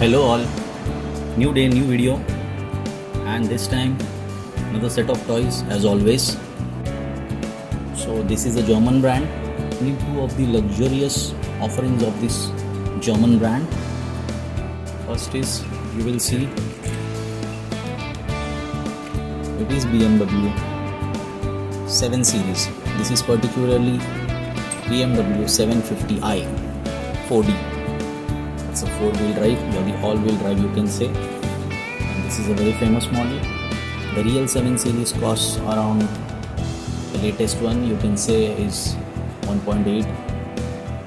Hello all, new day, new video, and this time another set of toys as always. So this is a German brand. Only two of the luxurious offerings of this German brand. First is, you will see, it is BMW 7 Series. This is particularly BMW 750i 4D. It's a 4-wheel drive or the all-wheel drive you can say, and this is a very famous model. The real 7 Series costs around, the latest one you can say is 1.8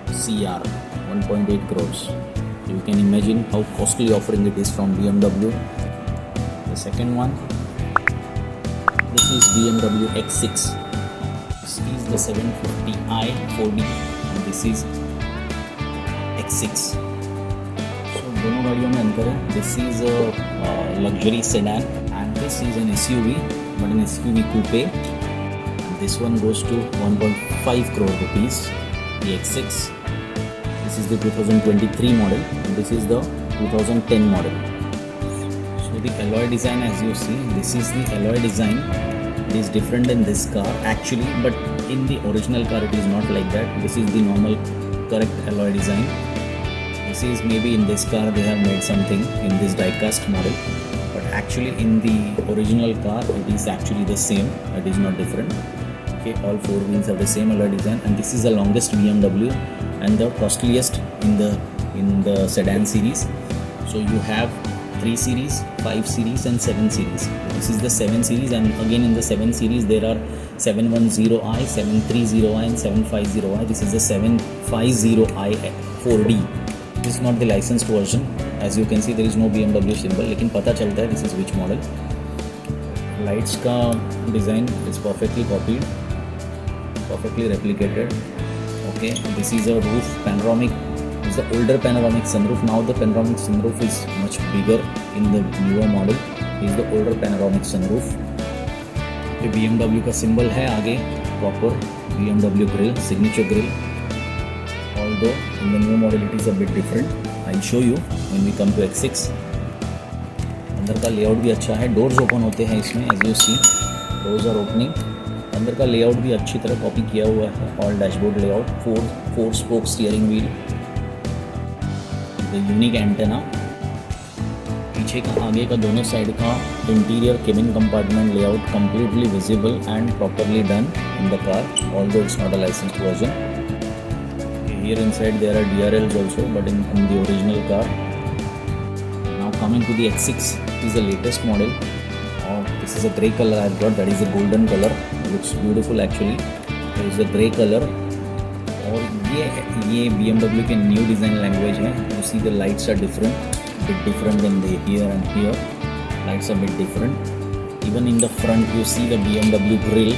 CR, 1.8 crores. You can imagine how costly offering it is from BMW. The second one, this is BMW X6. This is the 750i 4D and this is X6. दोनों गाड़ियों में अंतर है. This is a luxury sedan and this is an SUV, but an SUV coupe. And this one goes to 1.5 crore rupees. The X6. This is the 2023 model and this is the 2010 model. So the alloy design, as you see, this is the alloy design. It is different in this car actually, but in the original car it is not like that. This is the normal correct alloy design. This is maybe in this car they have made something in this diecast model, but actually in the original car it is actually the same. It is not different. Okay, all four wheels have the same alloy design, and this is the longest BMW and the costliest in the sedan series. So you have 3 series, 5 series and 7 series. This is the 7 series, and again in the 7 series there are 710i, 730i and 750i. This is the 750i 4D. This is not the licensed version. As you can see, there is no BMW symbol, लेकिन पता चलता है this is which model. Lights का design is perfectly copied, perfectly replicated. Okay, this is a roof panoramic. It's the older panoramic sunroof. Now the panoramic sunroof is much bigger in the newer model. This is the older panoramic sunroof. ये BMW का symbol है आगे, proper BMW grill, signature grill. Although in the new model it is a bit different. I'll show you when we come to X6. अंदर का layout भी अच्छा है. Doors open होते हैं इसमें, as you see, doors are opening. अंदर का लेआउट भी अच्छी तरह कॉपी किया हुआ है. All dashboard layout, four spoke steering wheel, the unique antenna. पीछे का आगे का दोनों साइड का interior cabin compartment layout completely visible and properly done in the car, although it's not a licensed version. Here inside there are DRLs also, but in the original car. Now coming to the X6, it is the latest model. This is a grey color I've got, that is a golden color. Looks beautiful actually. There is a grey color. और ये BMW के new design language है. You see the lights are different, bit different than the here and here. Lights are bit different. Even in the front you see the BMW grille.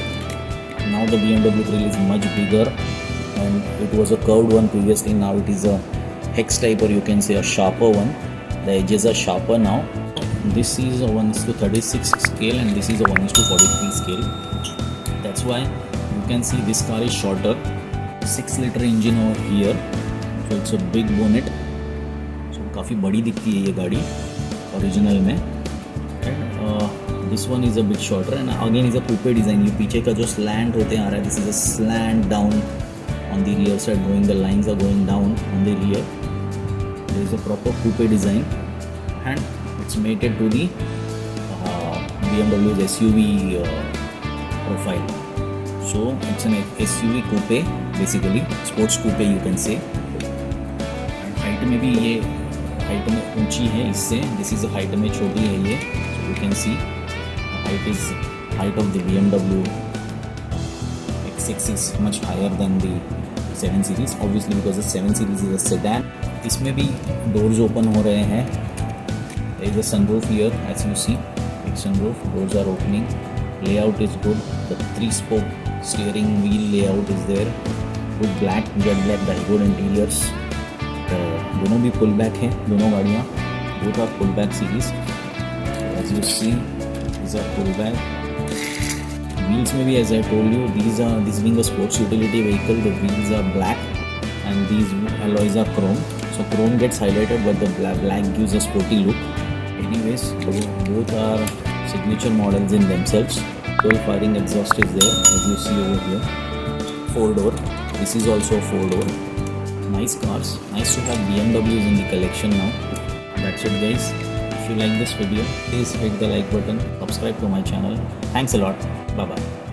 Now the BMW grille is much bigger. And it was a curved one previously, now it is a hex type, or you can say a sharper one. The edges are sharper now. This is a 1:36 scale and this is a 1:43 scale. That's why you can see this car is shorter. 6-liter engine over here, so it's a big bonnet. So काफ़ी बड़ी दिखती है ये गाड़ी original में. And this one is a bit shorter and again is a coupe design. ये पीछे का जो slant होते आ रहा है, this is a slant down. On the rear side, the lines are going down on the rear. There is a proper coupe design and it's mated to the BMW's SUV profile. So it's an SUV coupe, basically sports coupe you can say. And height में भी ये height में ऊंची है इससे. This is a height में छोटी है ये. So you can see height of the BMW X6 is much higher than the 7 Series, obviously because the 7 Series is a sedan. इसमें भी doors open हो रहे हैं. There is a sunroof here, as you see. Big sunroof, doors are opening. Layout is good. The 3-spoke steering wheel layout is there. Good black, jet black dashboard interiors. दोनों भी pull back हैं, दोनों गाड़ियाँ. Both are pull back series. As you see, these are pull back. Wheels में भी, as I told you, this being a sports utility vehicle, the wheels are black and these alloys are chrome. So chrome gets highlighted, but the black gives a sporty look. Anyways, both are signature models in themselves. 12 firing exhaust is there, as you see over here. 4-door. This is also 4-door. Nice cars. Nice to have BMWs in the collection now. That's it, guys. If you like this video, please hit the like button, subscribe to my channel. Thanks a lot. Bye bye.